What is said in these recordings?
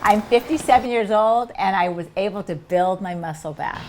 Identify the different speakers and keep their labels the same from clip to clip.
Speaker 1: I'm 57 years old and I was able to build my muscle back.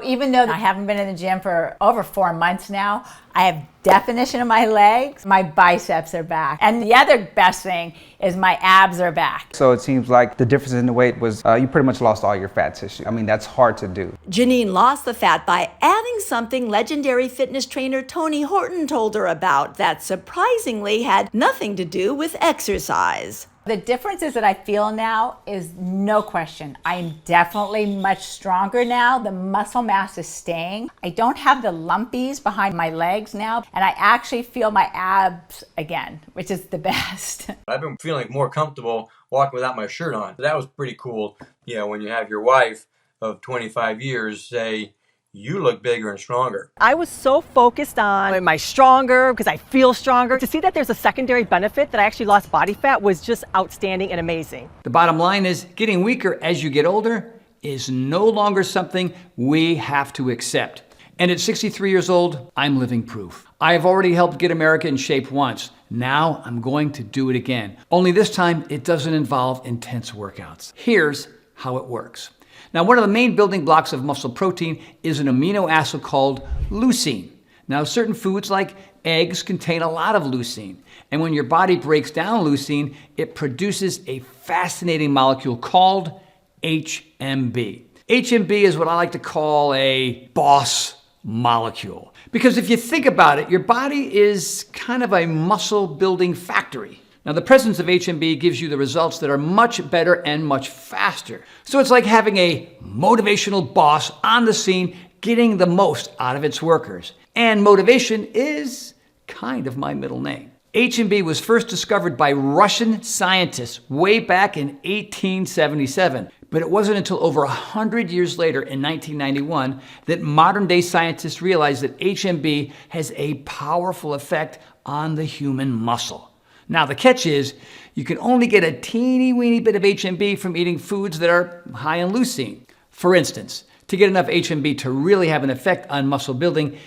Speaker 1: Even though I haven't been in the gym for over 4 months now, I have definition in my legs, my biceps are back. And the other best thing is my abs are back.
Speaker 2: So it seems like the difference in the weight was you pretty much lost all your fat tissue. I mean, that's hard to do.
Speaker 3: Janine lost the fat by adding something legendary fitness trainer Tony Horton told her about that surprisingly had nothing to do with exercise.
Speaker 1: The differences that I feel now is no question. I am definitely much stronger now. The muscle mass is staying. I don't have the lumpies behind my legs now, and I actually feel my abs again, which is the best.
Speaker 4: I've been feeling more comfortable walking without my shirt on. That was pretty cool. You know, when you have your wife of 25 years say, you look bigger and stronger.
Speaker 5: I was so focused on am I stronger because I feel stronger. To see that there's a secondary benefit that I actually lost body fat was just outstanding and amazing.
Speaker 6: The bottom line is getting weaker as you get older is no longer something we have to accept. And at 63 years old, I'm living proof. I have already helped get America in shape once. Now I'm going to do it again. Only this time it doesn't involve intense workouts. Here's how it works. Now, one of the main building blocks of muscle protein is an amino acid called leucine. Now, certain foods like eggs contain a lot of leucine. And when your body breaks down leucine, it produces a fascinating molecule called HMB. HMB is what I like to call a boss molecule. Because if you think about it, your body is kind of a muscle building factory. Now, the presence of HMB gives you the results that are much better and much faster. So it's like having a motivational boss on the scene getting the most out of its workers. And motivation is kind of my middle name. HMB was first discovered by Russian scientists way back in 1877. But it wasn't until over 100 years later in 1991 that modern day scientists realized that HMB has a powerful effect on the human muscle. Now, the catch is you can only get a teeny weeny bit of HMB from eating foods that are high in leucine. For instance, to get enough HMB to really have an effect on muscle building,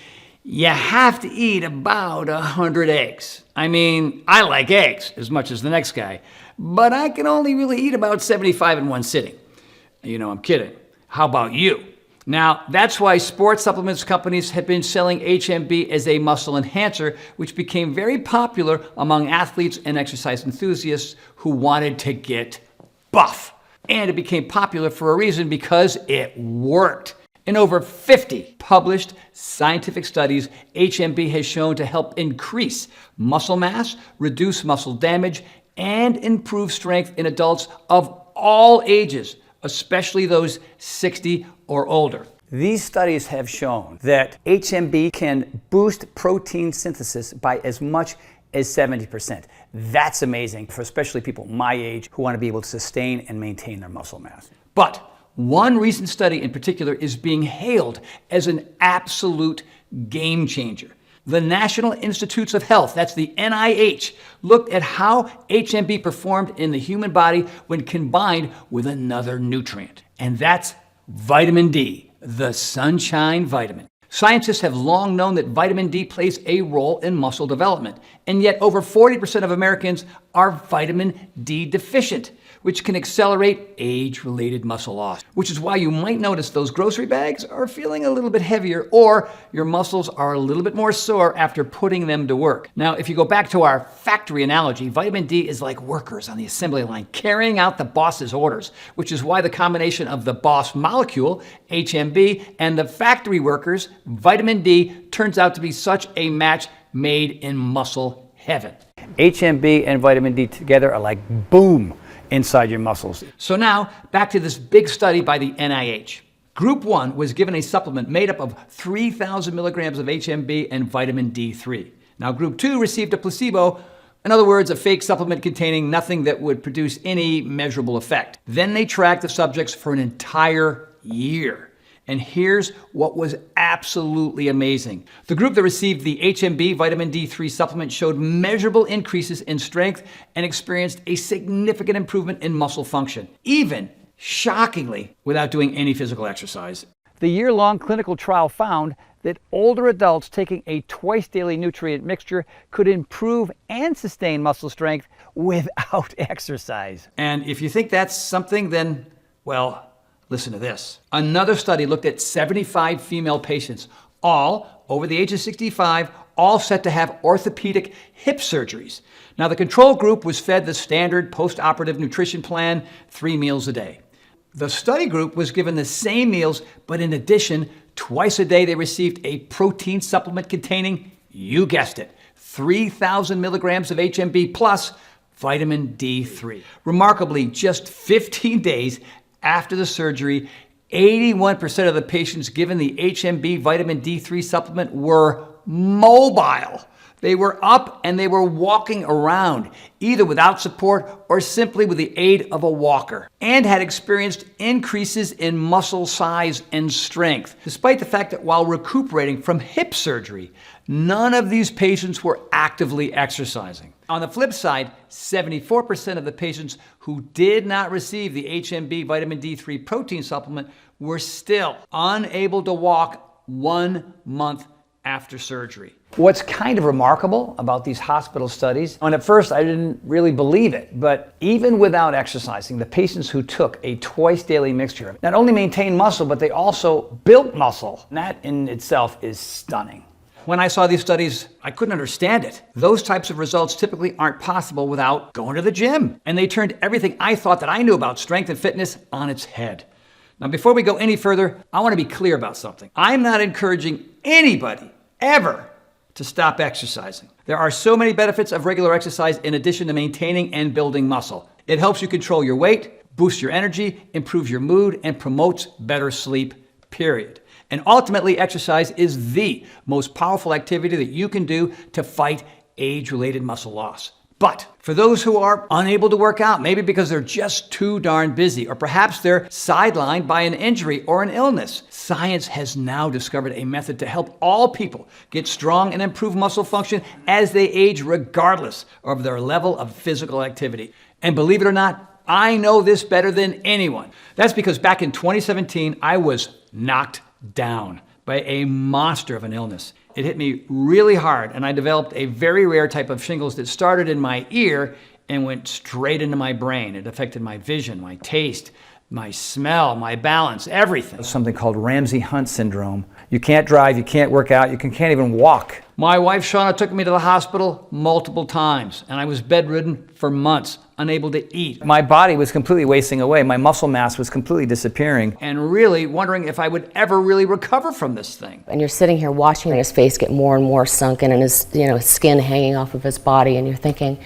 Speaker 6: you have to eat about 100 eggs. I mean, I like eggs as much as the next guy, but I can only really eat about 75 in one sitting. You know, I'm kidding. How about you? Now, that's why sports supplements companies have been selling HMB as a muscle enhancer, which became very popular among athletes and exercise enthusiasts who wanted to get buff. And it became popular for a reason, because it worked. In over 50 published scientific studies, HMB has shown to help increase muscle mass, reduce muscle damage, and improve strength in adults of all ages, especially those 60 or older.
Speaker 7: These studies have shown that HMB can boost protein synthesis by as much as 70%. That's amazing for especially people my age who want to be able to sustain and maintain their muscle mass.
Speaker 6: But one recent study in particular is being hailed as an absolute game changer. The National Institutes of Health, that's the NIH, looked at how HMB performed in the human body when combined with another nutrient. And that's vitamin D, the sunshine vitamin. Scientists have long known that vitamin D plays a role in muscle development, and yet over 40% of Americans are vitamin D deficient, which can accelerate age-related muscle loss, which is why you might notice those grocery bags are feeling a little bit heavier, or your muscles are a little bit more sore after putting them to work. Now, if you go back to our factory analogy, vitamin D is like workers on the assembly line carrying out the boss's orders, which is why the combination of the boss molecule, HMB, and the factory workers, vitamin D, turns out to be such a match made in muscle heaven.
Speaker 7: HMB and vitamin D together are like boom inside your muscles.
Speaker 6: So now, back to this big study by the NIH. Group 1 was given a supplement made up of 3,000 milligrams of HMB and vitamin D3. Now, Group 2 received a placebo, in other words, a fake supplement containing nothing that would produce any measurable effect. Then they tracked the subjects for an entire year. And here's what was absolutely amazing. The group that received the HMB vitamin D3 supplement showed measurable increases in strength and experienced a significant improvement in muscle function, even, shockingly, without doing any physical exercise.
Speaker 7: The year-long clinical trial found that older adults taking a twice daily nutrient mixture could improve and sustain muscle strength without exercise.
Speaker 6: And if you think that's something, then, well, listen to this. Another study looked at 75 female patients, all over the age of 65, all set to have orthopedic hip surgeries. Now, the control group was fed the standard post-operative nutrition plan, 3 meals a day. The study group was given the same meals, but in addition, twice a day they received a protein supplement containing, you guessed it, 3,000 milligrams of HMB plus vitamin D3. Remarkably, just 15 days after the surgery, 81% of the patients given the HMB vitamin D3 supplement were mobile. They were up and they were walking around, either without support or simply with the aid of a walker, and had experienced increases in muscle size and strength, despite the fact that while recuperating from hip surgery, none of these patients were actively exercising. On the flip side, 74% of the patients who did not receive the HMB vitamin D3 protein supplement were still unable to walk 1 month after surgery.
Speaker 7: What's kind of remarkable about these hospital studies, and at first I didn't really believe it, but even without exercising, the patients who took a twice daily mixture not only maintained muscle, but they also built muscle. And that in itself is stunning.
Speaker 6: When I saw these studies, I couldn't understand it. Those types of results typically aren't possible without going to the gym. And they turned everything I thought that I knew about strength and fitness on its head. Now, before we go any further, I want to be clear about something. I'm not encouraging anybody ever to stop exercising. There are so many benefits of regular exercise in addition to maintaining and building muscle. It helps you control your weight, boosts your energy, improves your mood, and promotes better sleep, period. And ultimately, exercise is the most powerful activity that you can do to fight age-related muscle loss. But for those who are unable to work out, maybe because they're just too darn busy, or perhaps they're sidelined by an injury or an illness, science has now discovered a method to help all people get strong and improve muscle function as they age, regardless of their level of physical activity. And believe it or not, I know this better than anyone. That's because back in 2017, I was knocked down by a monster of an illness. It hit me really hard, and I developed a very rare type of shingles that started in my ear and went straight into my brain. It affected my vision, my taste, my smell, my balance, everything.
Speaker 7: Something called Ramsay-Hunt syndrome. You can't drive, you can't work out, you can't even walk.
Speaker 6: My wife, Shauna, took me to the hospital multiple times, and I was bedridden for months, unable to eat.
Speaker 7: My body was completely wasting away. My muscle mass was completely disappearing.
Speaker 6: And really wondering if I would ever really recover from this thing.
Speaker 8: And you're sitting here watching his face get more and more sunken and his skin hanging off of his body, and you're thinking,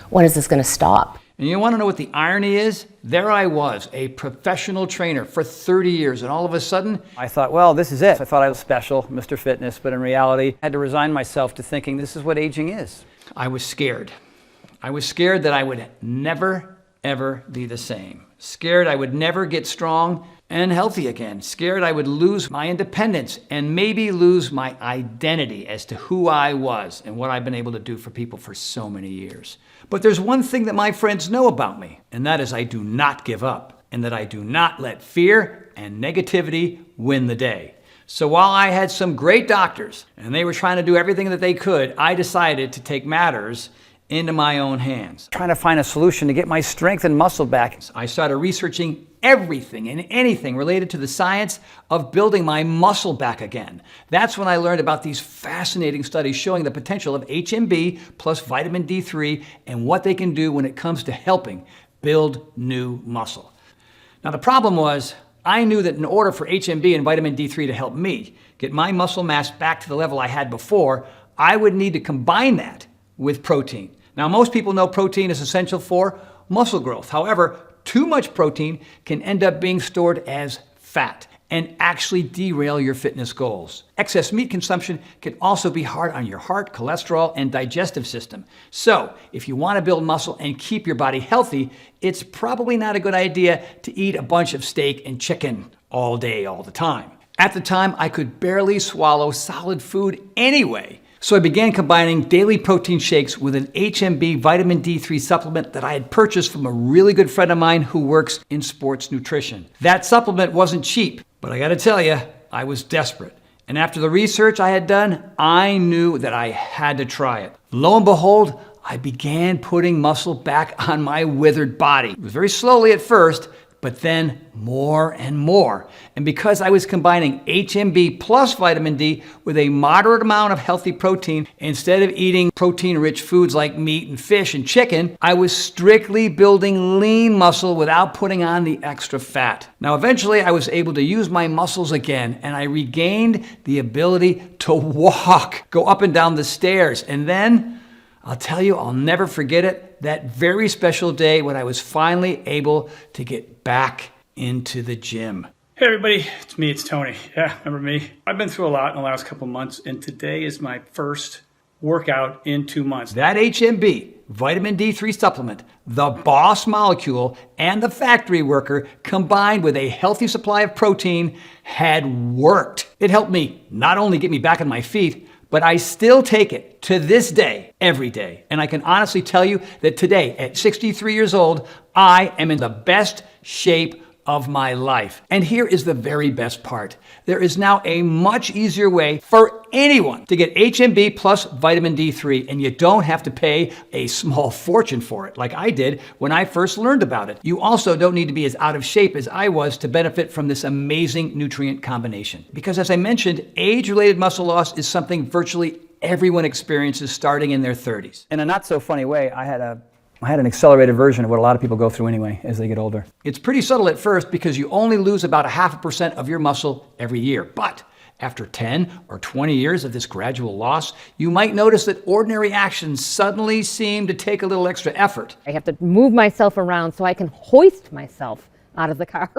Speaker 8: when is this going to stop?
Speaker 6: And you want to know what the irony is? There I was, a professional trainer for 30 years, and all of a sudden,
Speaker 7: I thought, well, this is it. I thought I was special, Mr. Fitness, but in reality, I had to resign myself to thinking this is what aging is.
Speaker 6: I was scared. I was scared that I would never, ever be the same. Scared I would never get strong and healthy again. Scared I would lose my independence and maybe lose my identity as to who I was and what I've been able to do for people for so many years. But there's one thing that my friends know about me, and that is I do not give up, and that I do not let fear and negativity win the day. So while I had some great doctors and they were trying to do everything that they could, I decided to take matters into my own hands.
Speaker 7: Trying to find a solution to get my strength and muscle back.
Speaker 6: I started researching everything and anything related to the science of building my muscle back again. That's when I learned about these fascinating studies showing the potential of HMB plus vitamin D3 and what they can do when it comes to helping build new muscle. Now the problem was, I knew that in order for HMB and vitamin D3 to help me get my muscle mass back to the level I had before, I would need to combine that with protein. Now, most people know protein is essential for muscle growth. However, too much protein can end up being stored as fat and actually derail your fitness goals. Excess meat consumption can also be hard on your heart, cholesterol, and digestive system. So, if you want to build muscle and keep your body healthy, it's probably not a good idea to eat a bunch of steak and chicken all day, all the time. At the time, I could barely swallow solid food anyway. So I began combining daily protein shakes with an HMB vitamin D3 supplement that I had purchased from a really good friend of mine who works in sports nutrition. That supplement wasn't cheap, but I gotta tell you, I was desperate. And after the research I had done, I knew that I had to try it. Lo and behold, I began putting muscle back on my withered body. It was very slowly at first, but then more and more. And because I was combining HMB plus vitamin D with a moderate amount of healthy protein, instead of eating protein-rich foods like meat and fish and chicken, I was strictly building lean muscle without putting on the extra fat. Now, eventually I was able to use my muscles again, and I regained the ability to walk, go up and down the stairs, and then I'll tell you, I'll never forget it, that very special day when I was finally able to get back into the gym.
Speaker 9: Hey everybody, it's Tony. Yeah, remember me? I've been through a lot in the last couple months, and today is my first workout in 2 months.
Speaker 6: That HMB, vitamin D3 supplement, the boss molecule, and the factory worker combined with a healthy supply of protein had worked. It helped me not only get me back on my feet, but I still take it to this day, every day. And I can honestly tell you that today, at 63 years old, I am in the best shape of my life. And here is the very best part. There is now a much easier way for anyone to get HMB plus vitamin D3, and you don't have to pay a small fortune for it like I did when I first learned about it. You also don't need to be as out of shape as I was to benefit from this amazing nutrient combination. Because as I mentioned, age-related muscle loss is something virtually everyone experiences starting in their 30s.
Speaker 7: In a not so funny way, I had an accelerated version of what a lot of people go through anyway as they get older.
Speaker 6: It's pretty subtle at first because you only lose about 0.5% of your muscle every year. But after 10 or 20 years of this gradual loss, you might notice that ordinary actions suddenly seem to take a little extra effort.
Speaker 10: I have to move myself around so I can hoist myself out of the car.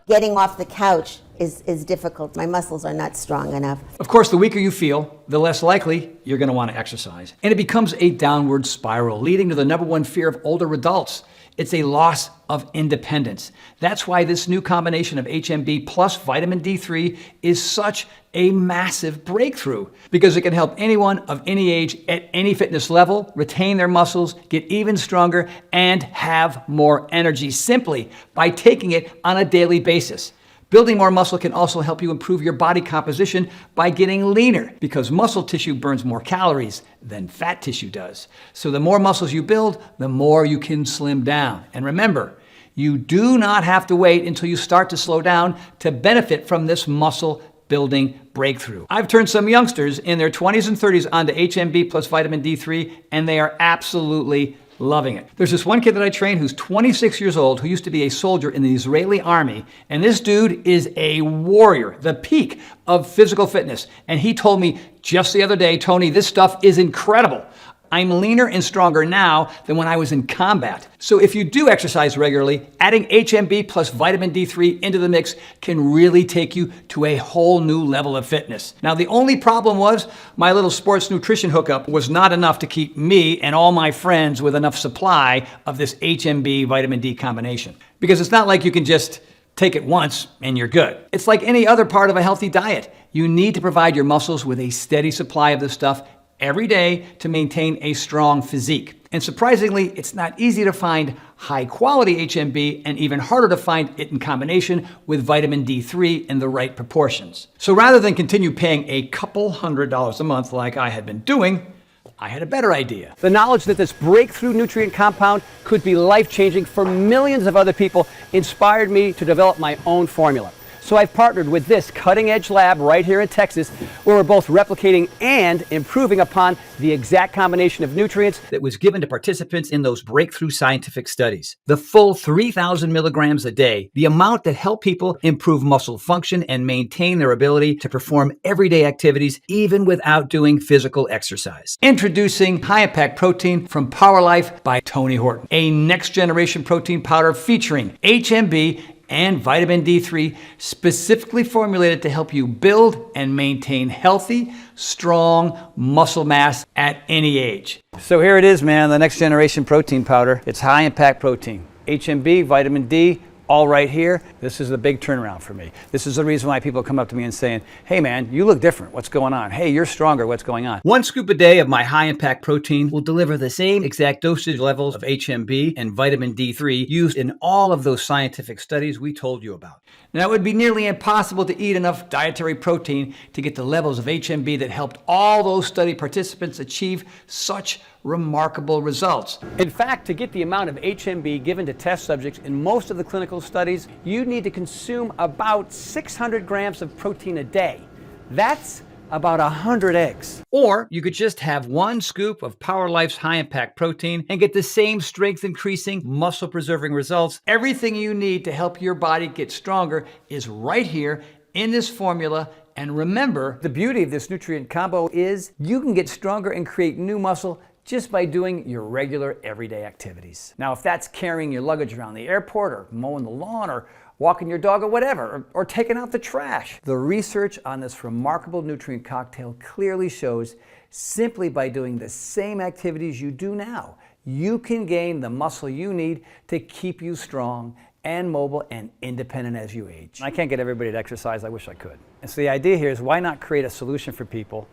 Speaker 11: Getting off the couch is difficult. My muscles are not strong enough.
Speaker 6: Of course, the weaker you feel, the less likely you're going to want to exercise. And it becomes a downward spiral, leading to the number one fear of older adults. It's a loss of independence. That's why this new combination of HMB plus vitamin D3 is such a massive breakthrough, because it can help anyone of any age at any fitness level retain their muscles, get even stronger, and have more energy simply by taking it on a daily basis. Building more muscle can also help you improve your body composition by getting leaner, because muscle tissue burns more calories than fat tissue does. So the more muscles you build, the more you can slim down. And remember, you do not have to wait until you start to slow down to benefit from this muscle building breakthrough. I've turned some youngsters in their 20s and 30s onto HMB plus vitamin D3, and they are absolutely loving it. There's this one kid that I train who's 26 years old, who used to be a soldier in the Israeli army, and this dude is a warrior, the peak of physical fitness. And he told me just the other day, Tony, this stuff is incredible. I'm leaner and stronger now than when I was in combat. So if you do exercise regularly, adding HMB plus vitamin D3 into the mix can really take you to a whole new level of fitness. Now, the only problem was my little sports nutrition hookup was not enough to keep me and all my friends with enough supply of this HMB vitamin D combination. Because it's not like you can just take it once and you're good. It's like any other part of a healthy diet. You need to provide your muscles with a steady supply of this stuff every day to maintain a strong physique. And surprisingly, it's not easy to find high quality HMB, and even harder to find it in combination with vitamin D3 in the right proportions. So rather than continue paying a couple $100s a month like I had been doing, I had a better idea.
Speaker 7: The knowledge that this breakthrough nutrient compound could be life-changing for millions of other people inspired me to develop my own formula. So I've partnered with this cutting-edge lab right here in Texas, where we're both replicating and improving upon the exact combination of nutrients
Speaker 6: that was given to participants in those breakthrough scientific studies. The full 3,000 milligrams a day, the amount that helped people improve muscle function and maintain their ability to perform everyday activities even without doing physical exercise. Introducing High Impact Protein from Power Life by Tony Horton, a next-generation protein powder featuring HMB and vitamin D3, specifically formulated to help you build and maintain healthy, strong muscle mass at any age.
Speaker 7: So here it is, man, the next generation protein powder. It's high impact protein. HMB, vitamin D, all right here, this is a big turnaround for me. This is the reason why people come up to me and saying, hey man, you look different, what's going on? Hey, you're stronger, what's going on? 1 scoop a day of my high impact protein will deliver the same exact dosage levels of HMB and vitamin D3 used in all of those scientific studies we told you about. Now, it would be nearly impossible to eat enough dietary protein to get the levels of HMB that helped all those study participants achieve such remarkable results. In fact, to get the amount of HMB given to test subjects in most of the clinical studies, you need to consume about 600 grams of protein a day. That's about 100 eggs. Or you could just have 1 scoop of Power Life's high impact protein and get the same strength increasing, muscle preserving results. Everything you need to help your body get stronger is right here in this formula. And remember, the beauty of this nutrient combo is you can get stronger and create new muscle just by doing your regular everyday activities. Now, if that's carrying your luggage around the airport or mowing the lawn or walking your dog or whatever, or taking out the trash, the research on this remarkable nutrient cocktail clearly shows simply by doing the same activities you do now, you can gain the muscle you need to keep you strong and mobile and independent as you age. I can't get everybody to exercise, I wish I could. And so the idea here is why not create a solution for people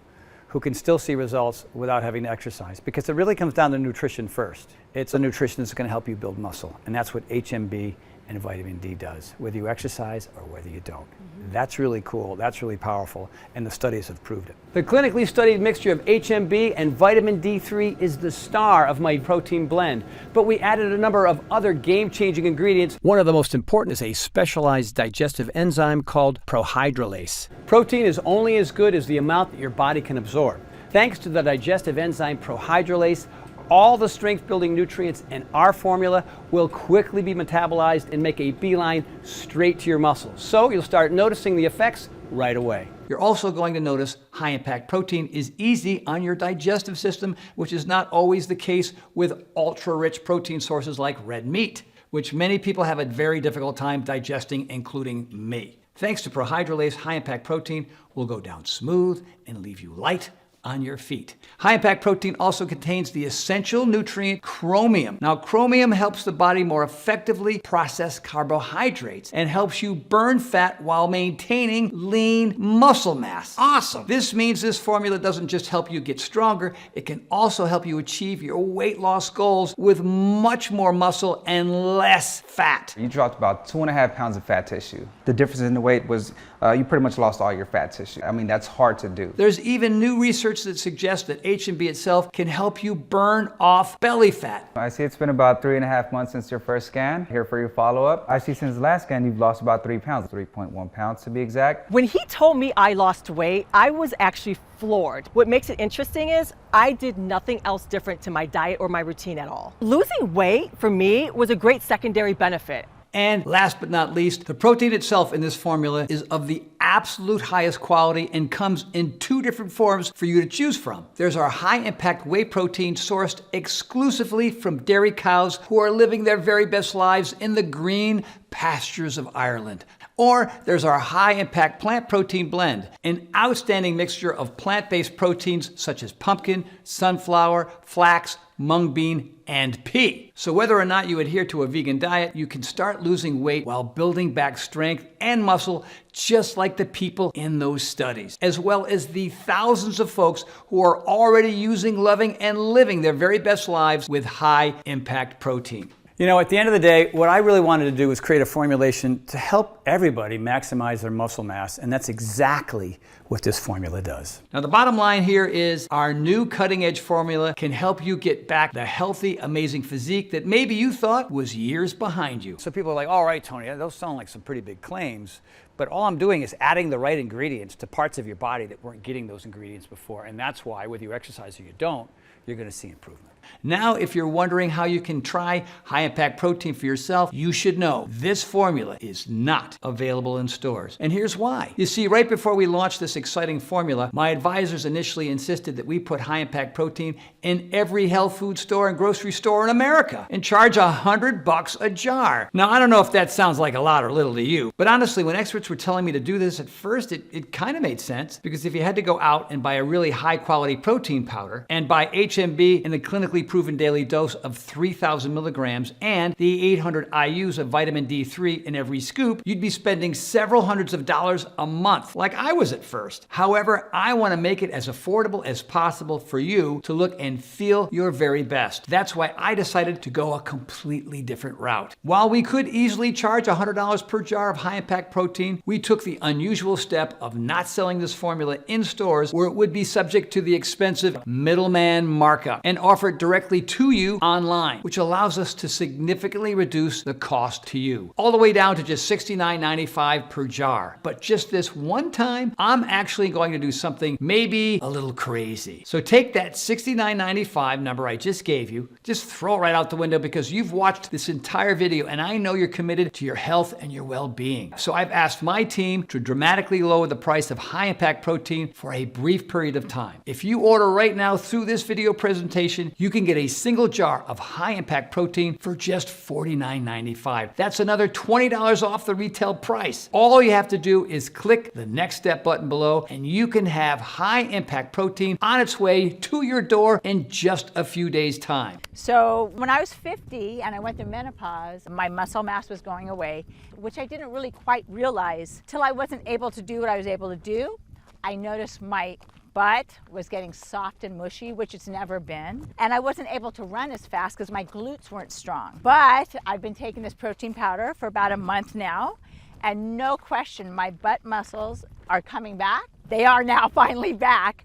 Speaker 7: who can still see results without having to exercise? Because it really comes down to nutrition first. It's a nutrition that's going to help you build muscle, and that's what HMB and vitamin D does, whether you exercise or whether you don't. That's really cool, that's really powerful, and the studies have proved it. The clinically studied mixture of HMB and vitamin D3 is the star of my protein blend, but we added a number of other game-changing ingredients. One of the most important is a specialized digestive enzyme called prohydrolase. Protein is only as good as the amount that your body can absorb. Thanks to the digestive enzyme prohydrolase, all the strength-building nutrients in our formula will quickly be metabolized and make a beeline straight to your muscles. So you'll start noticing the effects right away. You're also going to notice high-impact protein is easy on your digestive system, which is not always the case with ultra-rich protein sources like red meat, which many people have a very difficult time digesting, including me. Thanks to Prohydrolase, high-impact protein will go down smooth and leave you light on your feet. High impact protein also contains the essential nutrient chromium. Now, chromium helps the body more effectively process carbohydrates and helps you burn fat while maintaining lean muscle mass. Awesome! This means this formula doesn't just help you get stronger, it can also help you achieve your weight loss goals with much more muscle and less fat.
Speaker 2: You dropped about 2.5 pounds of fat tissue. The difference in the weight was you pretty much lost all your fat tissue. I mean, that's hard to do.
Speaker 6: There's even new research that suggests that HMB itself can help you burn off belly fat.
Speaker 2: I see it's been about 3.5 months since your first scan. Here for your follow-up. I see since the last scan you've lost about 3 pounds, 3.1 pounds to be exact.
Speaker 5: When he told me I lost weight, I was actually floored. What makes it interesting is I did nothing else different to my diet or my routine at all. Losing weight for me was a great secondary benefit.
Speaker 6: And last but not least, the protein itself in this formula is of the absolute highest quality and comes in 2 different forms for you to choose from. There's our high-impact whey protein sourced exclusively from dairy cows who are living their very best lives in the green pastures of Ireland. Or there's our high-impact plant protein blend, an outstanding mixture of plant-based proteins such as pumpkin, sunflower, flax, mung bean, and pea. So whether or not you adhere to a vegan diet, you can start losing weight while building back strength and muscle, just like the people in those studies, as well as the thousands of folks who are already using, loving, and living their very best lives with high-impact protein.
Speaker 7: You know, at the end of the day, what I really wanted to do was create a formulation to help everybody maximize their muscle mass, and that's exactly what this formula does.
Speaker 6: Now, the bottom line here is our new cutting-edge formula can help you get back the healthy, amazing physique that maybe you thought was years behind you.
Speaker 7: So people are like, all right, Tony, those sound like some pretty big claims, but all I'm doing is adding the right ingredients to parts of your body that weren't getting those ingredients before, and that's why, whether you exercise or you don't, you're going to see improvement.
Speaker 6: Now, if you're wondering how you can try high-impact protein for yourself, you should know this formula is not available in stores. And here's why. You see, right before we launched this exciting formula, my advisors initially insisted that we put high-impact protein in every health food store and grocery store in America and charge $100 a jar. Now, I don't know if that sounds like a lot or little to you, but honestly, when experts were telling me to do this at first, it kind of made sense, because if you had to go out and buy a really high-quality protein powder and buy HMB in the clinically clinically proven daily dose of 3,000 milligrams and the 800 IUs of vitamin D3 in every scoop, you'd be spending several hundreds of dollars a month, like I was at first. However, I want to make it as affordable as possible for you to look and feel your very best. That's why I decided to go a completely different route. While we could easily charge $100 per jar of high-impact protein, we took the unusual step of not selling this formula in stores where it would be subject to the expensive middleman markup and offer it directly to you online, which allows us to significantly reduce the cost to you, all the way down to just $69.95 per jar. But just this one time, I'm actually going to do something maybe a little crazy. So take that $69.95 number I just gave you, just throw it right out the window because you've watched this entire video and I know you're committed to your health and your well-being. So I've asked my team to dramatically lower the price of high-impact protein for a brief period of time. If you order right now through this video presentation, you can get a single jar of high-impact protein for just $49.95. That's another $20 off the retail price. All you have to do is click the Next Step button below and you can have high-impact protein on its way to your door in just a few days' time.
Speaker 1: So when I was 50 and I went through menopause, my muscle mass was going away, which I didn't really quite realize till I wasn't able to do what I was able to do. I noticed my butt was getting soft and mushy, which it's never been. And I wasn't able to run as fast because my glutes weren't strong. But I've been taking this protein powder for about a month now, and no question, my butt muscles are coming back. They are now finally back,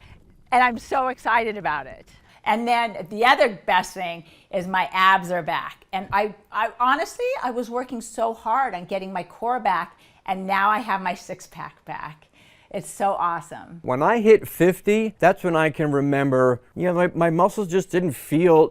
Speaker 1: and I'm so excited about it. And then the other best thing is my abs are back. And I honestly, I was working so hard on getting my core back, and now I have my six-pack back. It's so awesome.
Speaker 12: When I hit 50, that's when I can remember, my muscles just didn't feel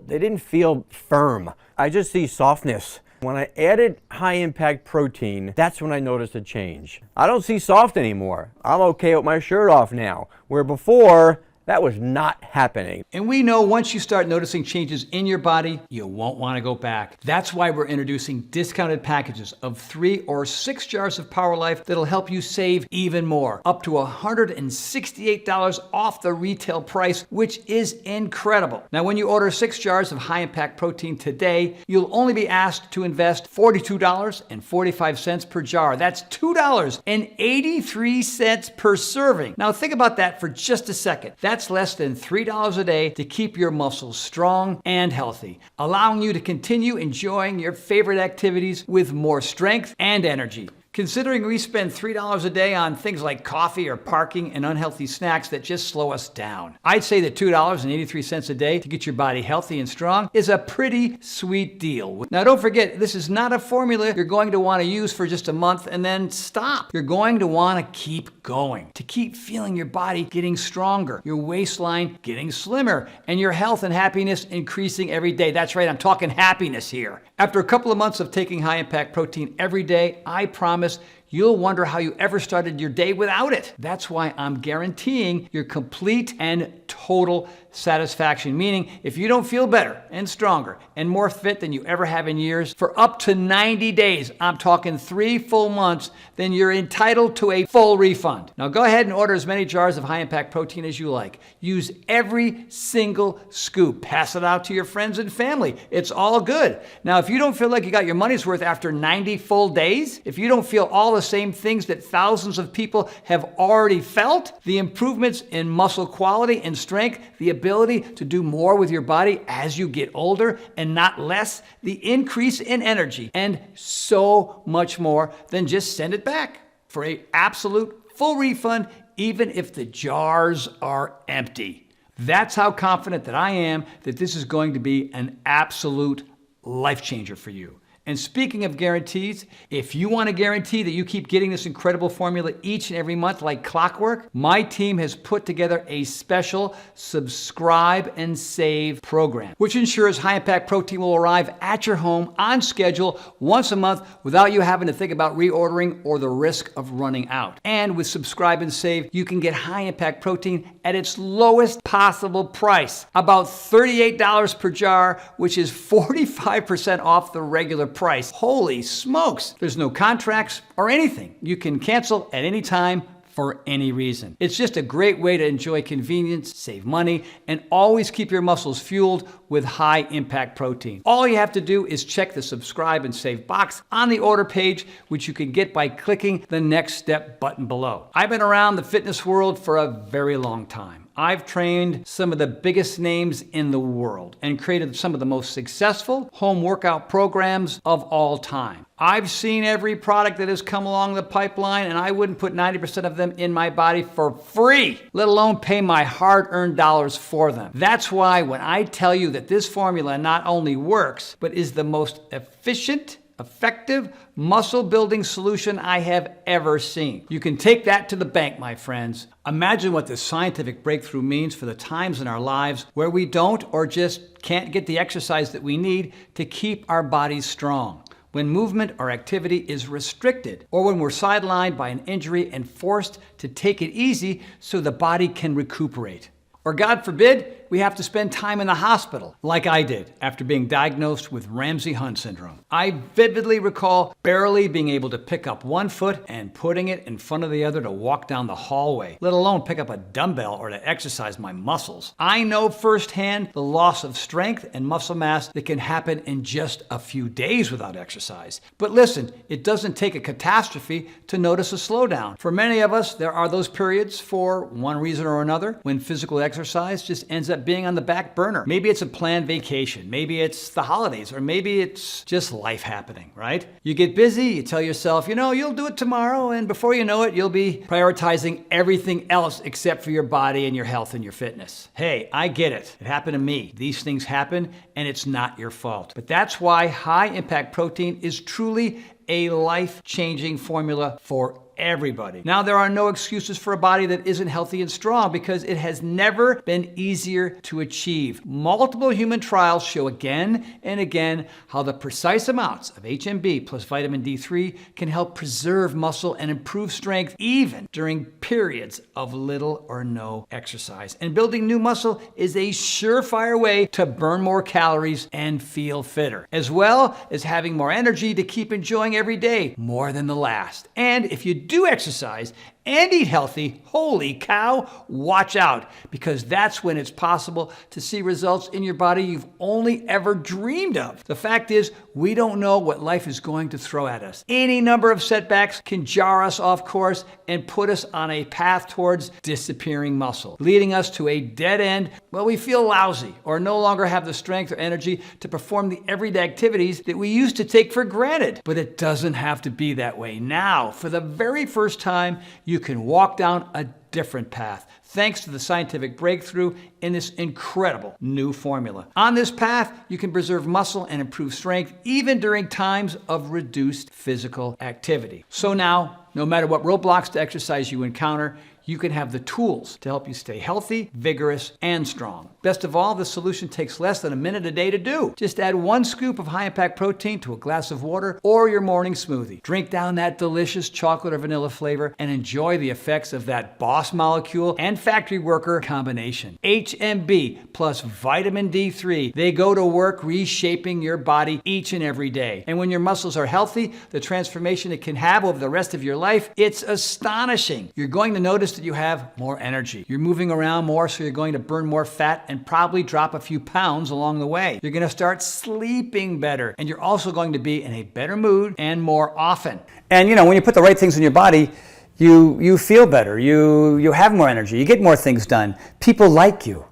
Speaker 12: firm. I just see softness. When I added high-impact protein, that's when I noticed a change. I don't see soft anymore. I'm okay with my shirt off now, where before, that was not happening.
Speaker 6: And we know once you start noticing changes in your body, you won't want to go back. That's why we're introducing discounted packages of 3 or 6 jars of Power Life that'll help you save even more, up to $168 off the retail price, which is incredible. Now, when you order 6 jars of high-impact protein today, you'll only be asked to invest $42.45 per jar. That's $2.83 per serving. Now, think about that for just a second. That's less than $3 a day to keep your muscles strong and healthy, allowing you to continue enjoying your favorite activities with more strength and energy. Considering we spend $3 a day on things like coffee or parking and unhealthy snacks that just slow us down, I'd say that $2.83 a day to get your body healthy and strong is a pretty sweet deal. Now don't forget, this is not a formula you're going to want to use for just a month and then stop. You're going to want to keep going, to keep feeling your body getting stronger, your waistline getting slimmer, and your health and happiness increasing every day. That's right, I'm talking happiness here. After a couple of months of taking high-impact protein every day, I promise you'll wonder how you ever started your day without it. That's why I'm guaranteeing your complete and total satisfaction, meaning if you don't feel better and stronger and more fit than you ever have in years for up to 90 days, I'm talking 3 full months, then you're entitled to a full refund. Now go ahead and order as many jars of high-impact protein as you like. Use every single scoop. Pass it out to your friends and family. It's all good. Now, if you don't feel like you got your money's worth after 90 full days, if you don't feel all the same things that thousands of people have already felt, the improvements in muscle quality and strength, the ability to do more with your body as you get older and not less, the increase in energy, and so much more, then just send it back for an absolute full refund, even if the jars are empty. That's how confident that I am that this is going to be an absolute life changer for you. And speaking of guarantees, if you want to guarantee that you keep getting this incredible formula each and every month like clockwork, my team has put together a special subscribe and save program, which ensures high-impact protein will arrive at your home on schedule once a month without you having to think about reordering or the risk of running out. And with subscribe and save, you can get high-impact protein at its lowest possible price, about $38 per jar, which is 45% off the regular price. Holy smokes! There's no contracts or anything. You can cancel at any time for any reason. It's just a great way to enjoy convenience, save money, and always keep your muscles fueled with high impact protein. All you have to do is check the subscribe and save box on the order page, which you can get by clicking the next step button below. I've been around the fitness world for a very long time. I've trained some of the biggest names in the world and created some of the most successful home workout programs of all time. I've seen every product that has come along the pipeline, and I wouldn't put 90% of them in my body for free, let alone pay my hard-earned dollars for them. That's why when I tell you that this formula not only works, but is the most efficient, effective muscle building solution I have ever seen. You can take that to the bank, my friends. Imagine what this scientific breakthrough means for the times in our lives where we don't or just can't get the exercise that we need to keep our bodies strong. When movement or activity is restricted, or when we're sidelined by an injury and forced to take it easy so the body can recuperate. Or God forbid, we have to spend time in the hospital, like I did after being diagnosed with Ramsay-Hunt syndrome. I vividly recall barely being able to pick up one foot and putting it in front of the other to walk down the hallway, let alone pick up a dumbbell or to exercise my muscles. I know firsthand the loss of strength and muscle mass that can happen in just a few days without exercise. But listen, it doesn't take a catastrophe to notice a slowdown. For many of us, there are those periods, for one reason or another, when physical exercise just ends up being on the back burner. Maybe it's a planned vacation, maybe it's the holidays, or maybe it's just life happening, right? You get busy, you tell yourself, you'll do it tomorrow, and before you know it, you'll be prioritizing everything else except for your body and your health and your fitness. Hey, I get it. It happened to me. These things happen, and it's not your fault. But that's why high impact protein is truly a life-changing formula for everybody. Now, there are no excuses for a body that isn't healthy and strong because it has never been easier to achieve. Multiple human trials show again and again how the precise amounts of HMB plus vitamin D3 can help preserve muscle and improve strength even during periods of little or no exercise. And building new muscle is a surefire way to burn more calories and feel fitter, as well as having more energy to keep enjoying every day more than the last. And if you do exercise and eat healthy, holy cow, watch out, because that's when it's possible to see results in your body you've only ever dreamed of. The fact is, we don't know what life is going to throw at us. Any number of setbacks can jar us off course and put us on a path towards disappearing muscle, leading us to a dead end where we feel lousy or no longer have the strength or energy to perform the everyday activities that we used to take for granted. But it doesn't have to be that way. Now, for the very first time, you can walk down a different path thanks to the scientific breakthrough in this incredible new formula. On this path, you can preserve muscle and improve strength even during times of reduced physical activity. So now, no matter what roadblocks to exercise you encounter, you can have the tools to help you stay healthy, vigorous, and strong. Best of all, the solution takes less than a minute a day to do. Just add 1 scoop of high-impact protein to a glass of water or your morning smoothie. Drink down that delicious chocolate or vanilla flavor and enjoy the effects of that boss molecule and factory worker combination. HMB plus vitamin D3. They go to work reshaping your body each and every day. And when your muscles are healthy, the transformation it can have over the rest of your life, it's astonishing. You're going to notice that you have more energy. You're moving around more, so you're going to burn more fat and probably drop a few pounds along the way. You're going to start sleeping better, and you're also going to be in a better mood and more often.
Speaker 7: And when you put the right things in your body, you feel better. You have more energy. You get more things done. People like you.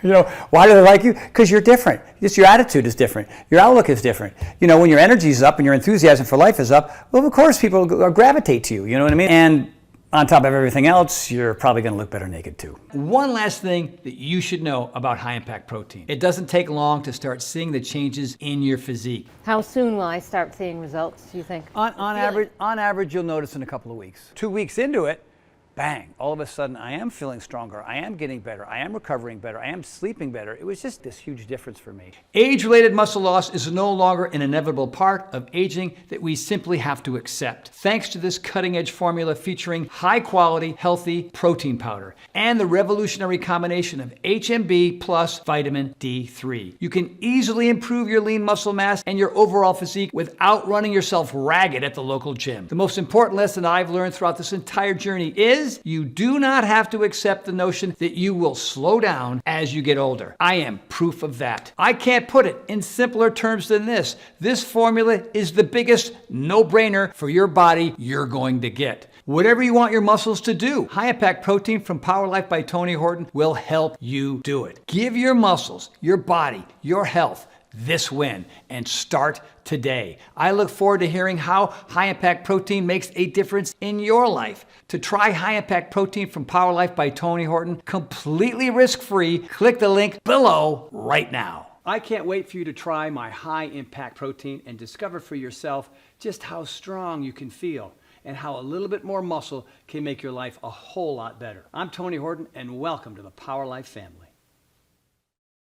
Speaker 7: Why do they like you? Because you're different. Just your attitude is different. Your outlook is different. When your energy is up and your enthusiasm for life is up, well, of course people gravitate to you. You know what I mean? And on top of everything else, you're probably going to look better naked too.
Speaker 6: One last thing that you should know about high-impact protein. It doesn't take long to start seeing the changes in your physique.
Speaker 10: How soon will I start seeing results, do you think?
Speaker 7: On average, you'll notice in a couple of weeks. 2 weeks into it, bang, all of a sudden I am feeling stronger, I am getting better, I am recovering better, I am sleeping better. It was just this huge difference for me.
Speaker 6: Age-related muscle loss is no longer an inevitable part of aging that we simply have to accept, thanks to this cutting-edge formula featuring high-quality, healthy protein powder and the revolutionary combination of HMB plus vitamin D3. You can easily improve your lean muscle mass and your overall physique without running yourself ragged at the local gym. The most important lesson I've learned throughout this entire journey is is, you do not have to accept the notion that you will slow down as you get older. I am proof of that. I can't put it in simpler terms than this. This formula is the biggest no-brainer for your body you're going to get. Whatever you want your muscles to do, High Impact Protein from Power Life by Tony Horton will help you do it. Give your muscles, your body, your health this win and start today. I look forward to hearing how High Impact Protein makes a difference in your life. To try High Impact Protein from Power Life by Tony Horton completely risk-free, click the link below right now. I can't wait for you to try my High Impact Protein and discover for yourself just how strong you can feel and how a little bit more muscle can make your life a whole lot better. I'm Tony Horton, and welcome to the Power Life family.